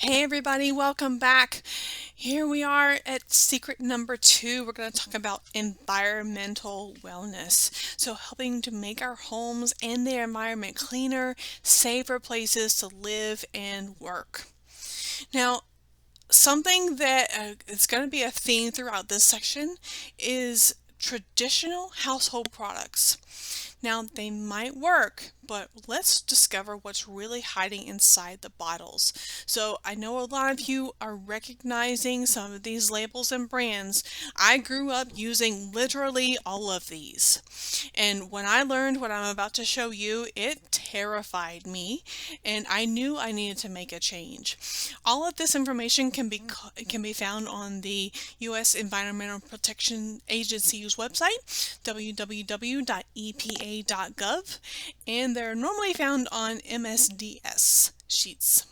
Hey everybody, welcome back. Here we are at secret number 2. We're going to talk about environmental wellness. So helping to make our homes and the environment cleaner, safer places to live and work. Now, something that is going to be a theme throughout this section is traditional household products. Now, they might work, but let's discover what's really hiding inside the bottles. So, I know a lot of you are recognizing some of these labels and brands. I grew up using literally all of these. And when I learned what I'm about to show you, it terrified me, and I knew I needed to make a change. All of this information can be found on the U.S. Environmental Protection Agency's website, www.epa.gov, and they're normally found on MSDS sheets.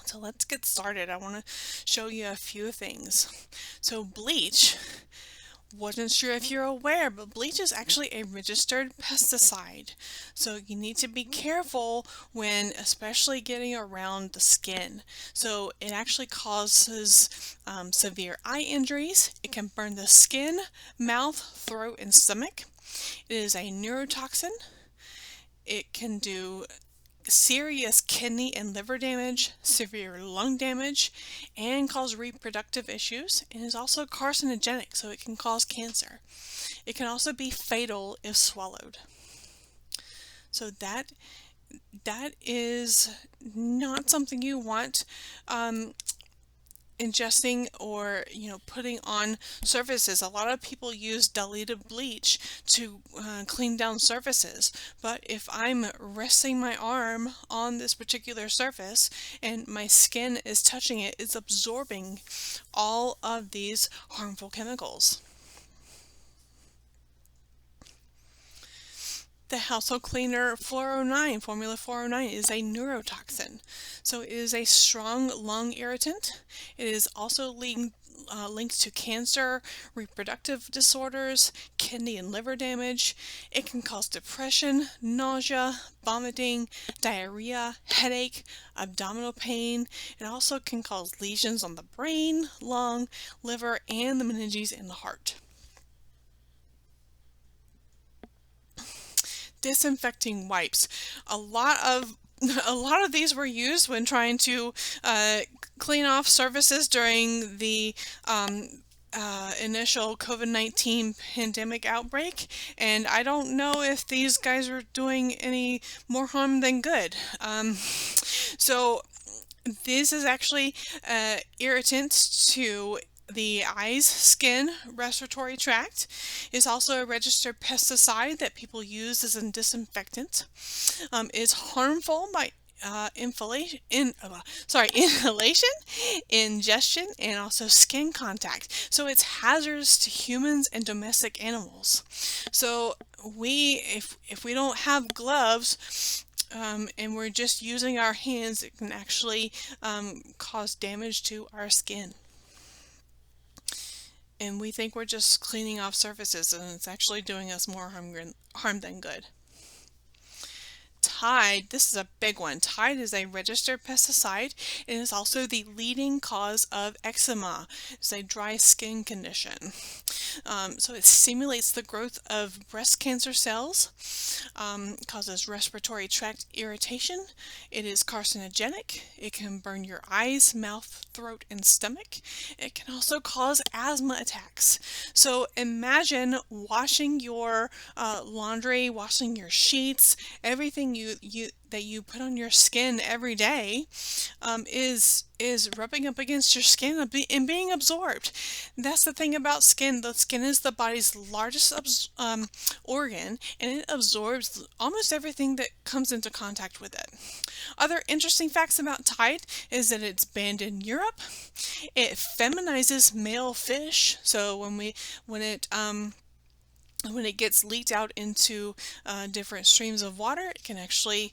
So let's get started. I want to show you a few things. So bleach. Wasn't sure if you're aware, but bleach is actually a registered pesticide. So you need to be careful when especially getting around the skin. So it actually causes severe eye injuries. It can burn the skin, mouth, throat, and stomach. It is a neurotoxin. It can do serious kidney and liver damage, severe lung damage, and cause reproductive issues, and is also carcinogenic, so it can cause cancer. It can also be fatal if swallowed. So that is not something you want ingesting or putting on surfaces. A lot of people use diluted bleach to clean down surfaces, but if I'm resting my arm on this particular surface and my skin is touching it, it's absorbing all of these harmful chemicals. The household cleaner Formula 409 is a neurotoxin. So it is a strong lung irritant. It is also linked to cancer, reproductive disorders, kidney and liver damage. It can cause depression, nausea, vomiting, diarrhea, headache, abdominal pain. It also can cause lesions on the brain, lung, liver, and the meninges in the heart. Disinfecting wipes. A lot of these were used when trying to clean off surfaces during the initial COVID-19 pandemic outbreak, and I don't know if these guys are doing any more harm than good. So this is actually irritant to the eyes, skin, respiratory tract. Is also a registered pesticide that people use as a disinfectant. Is harmful by inhalation, ingestion, and also skin contact. So it's hazardous to humans and domestic animals. So if we don't have gloves, and we're just using our hands, it can actually cause damage to our skin. And we think we're just cleaning off surfaces, and it's actually doing us more harm than good. Tide, this is a big one. Tide is a registered pesticide and is also the leading cause of eczema. It's a dry skin condition. So it stimulates the growth of breast cancer cells, causes respiratory tract irritation. It is carcinogenic. It can burn your eyes, mouth, throat, and stomach. It can also cause asthma attacks. So imagine washing your laundry, washing your sheets, everything that you put on your skin every day is rubbing up against your skin and being absorbed. That's the thing about skin. The skin is the body's largest organ, and it absorbs almost everything that comes into contact with it. Other interesting facts about Tide is that it's banned in Europe. It feminizes male fish. So when it gets leaked out into different streams of water, it can actually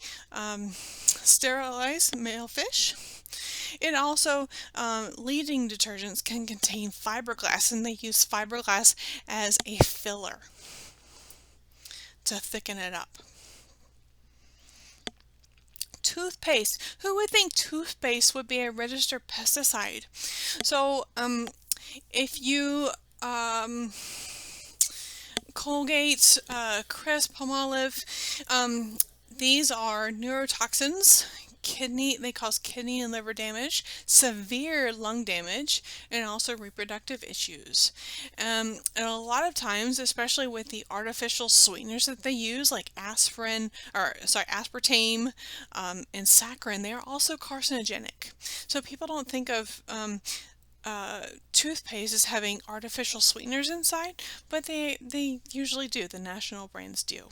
sterilize male fish. It also, leading detergents can contain fiberglass, and they use fiberglass as a filler to thicken it up. toothpaste. Who would think toothpaste would be a registered pesticide? So, if you Colgate, Crest, Palmolive, these are neurotoxins. They cause kidney and liver damage, severe lung damage, and also reproductive issues. And a lot of times, especially with the artificial sweeteners that they use, like aspartame, and saccharin, they are also carcinogenic. So people don't think of toothpaste as having artificial sweeteners inside, but they usually do. The national brands do.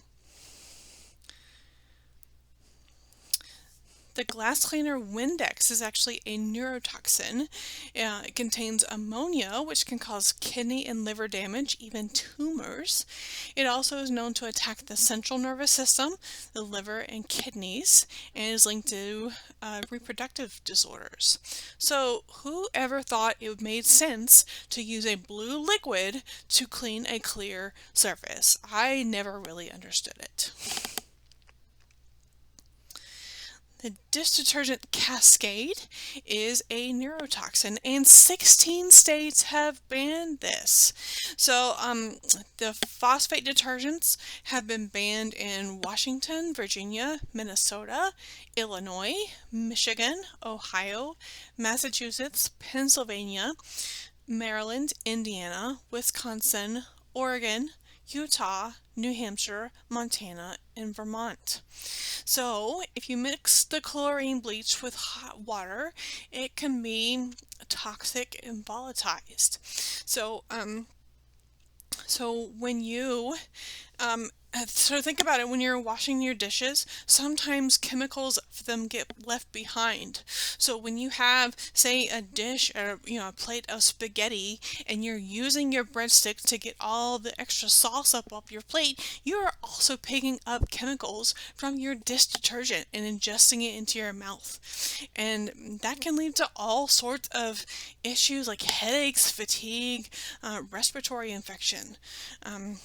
The glass cleaner Windex is actually a neurotoxin. It contains ammonia, which can cause kidney and liver damage, even tumors. It also is known to attack the central nervous system, the liver, and kidneys, and is linked to reproductive disorders. So, who ever thought it made sense to use a blue liquid to clean a clear surface? I never really understood it. The dish detergent Cascade is a neurotoxin, and 16 states have banned this. So, the phosphate detergents have been banned in Washington, Virginia, Minnesota, Illinois, Michigan, Ohio, Massachusetts, Pennsylvania, Maryland, Indiana, Wisconsin, Oregon, Utah, New Hampshire, Montana, and Vermont. So, if you mix the chlorine bleach with hot water, it can be toxic and volatilized. So when you so think about it, when you're washing your dishes, sometimes chemicals of them get left behind. So when you have, say, a dish or a plate of spaghetti, and you're using your breadstick to get all the extra sauce up off your plate, you are also picking up chemicals from your dish detergent and ingesting it into your mouth. And that can lead to all sorts of issues like headaches, fatigue, respiratory infection.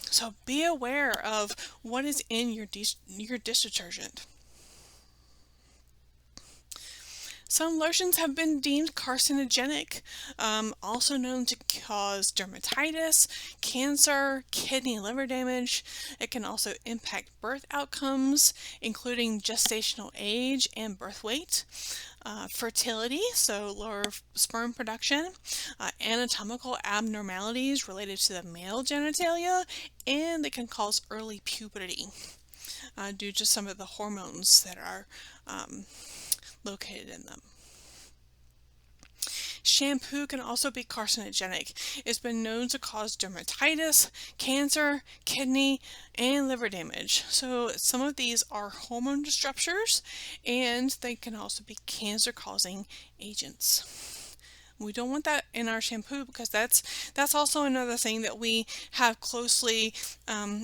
So be aware of what is in your dish detergent. Some lotions have been deemed carcinogenic, also known to cause dermatitis, cancer, kidney and liver damage. It can also impact birth outcomes, including gestational age and birth weight. Fertility, so lower sperm production, anatomical abnormalities related to the male genitalia, and they can cause early puberty due to some of the hormones that are located in them. Shampoo can also be carcinogenic. It's been known to cause dermatitis, cancer, kidney, and liver damage. So some of these are hormone disruptors, and they can also be cancer-causing agents. We don't want that in our shampoo, because that's also another thing that we have closely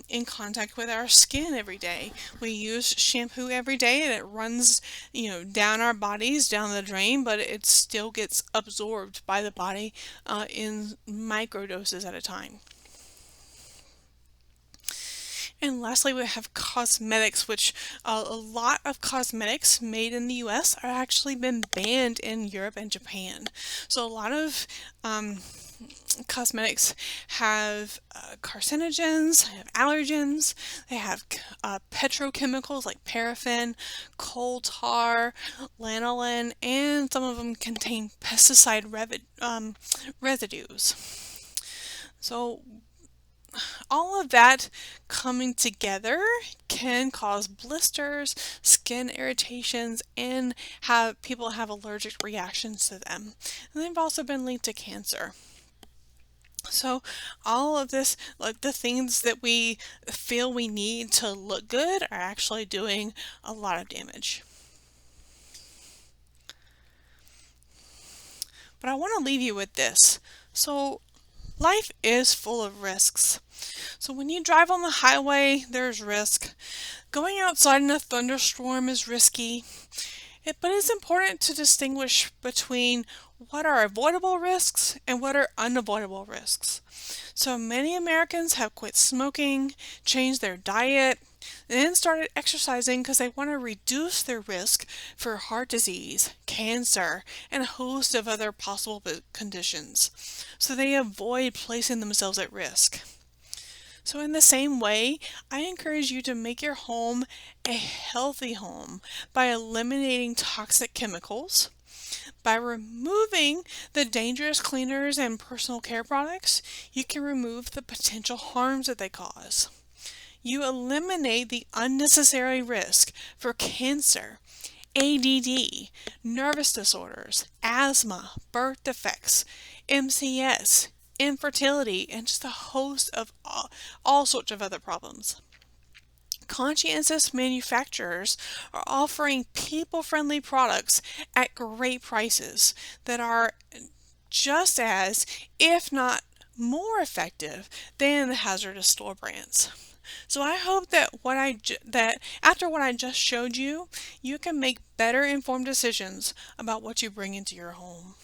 in contact with our skin every day. We use shampoo every day, and it runs down our bodies, down the drain, but it still gets absorbed by the body in microdoses at a time. And lastly, we have cosmetics, which a lot of cosmetics made in the US are actually been banned in Europe and Japan. So a lot of cosmetics have carcinogens, they have allergens, they have petrochemicals like paraffin, coal tar, lanolin, and some of them contain pesticide residues. So all of that coming together can cause blisters, skin irritations, and people have allergic reactions to them. And they've also been linked to cancer. So all of this, like the things that we feel we need to look good, are actually doing a lot of damage. But I want to leave you with this. So life is full of risks. So when you drive on the highway, there's risk. Going outside in a thunderstorm is risky. But it's important to distinguish between what are avoidable risks and what are unavoidable risks. So many Americans have quit smoking, changed their diet, and started exercising because they want to reduce their risk for heart disease, cancer, and a host of other possible conditions. So they avoid placing themselves at risk. So in the same way, I encourage you to make your home a healthy home by eliminating toxic chemicals, by removing the dangerous cleaners and personal care products. You can remove the potential harms that they cause. You eliminate the unnecessary risk for cancer, ADD, nervous disorders, asthma, birth defects, MCS, infertility, and just a host of all sorts of other problems. Conscientious manufacturers are offering people-friendly products at great prices that are just as, if not more effective than the hazardous store brands. So I hope that that after what I just showed you, you can make better informed decisions about what you bring into your home.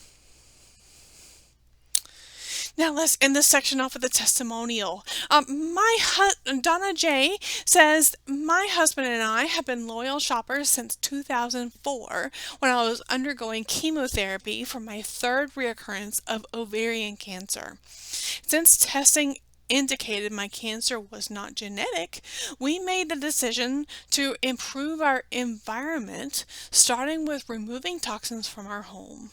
Now let's end this section off with a testimonial. Donna J says, my husband and I have been loyal shoppers since 2004 when I was undergoing chemotherapy for my third reoccurrence of ovarian cancer. Since testing indicated my cancer was not genetic, we made the decision to improve our environment, starting with removing toxins from our home.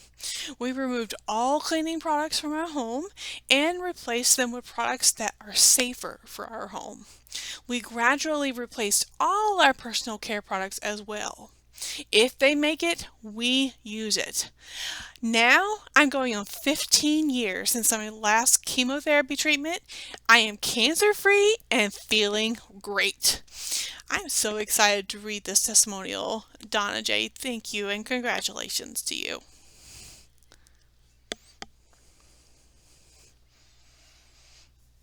We removed all cleaning products from our home and replaced them with products that are safer for our home. We gradually replaced all our personal care products as well. If they make it, we use it. Now I'm going on 15 years since my last chemotherapy treatment. I am cancer-free and feeling great. I'm so excited to read this testimonial. Donna J, thank you and congratulations to you.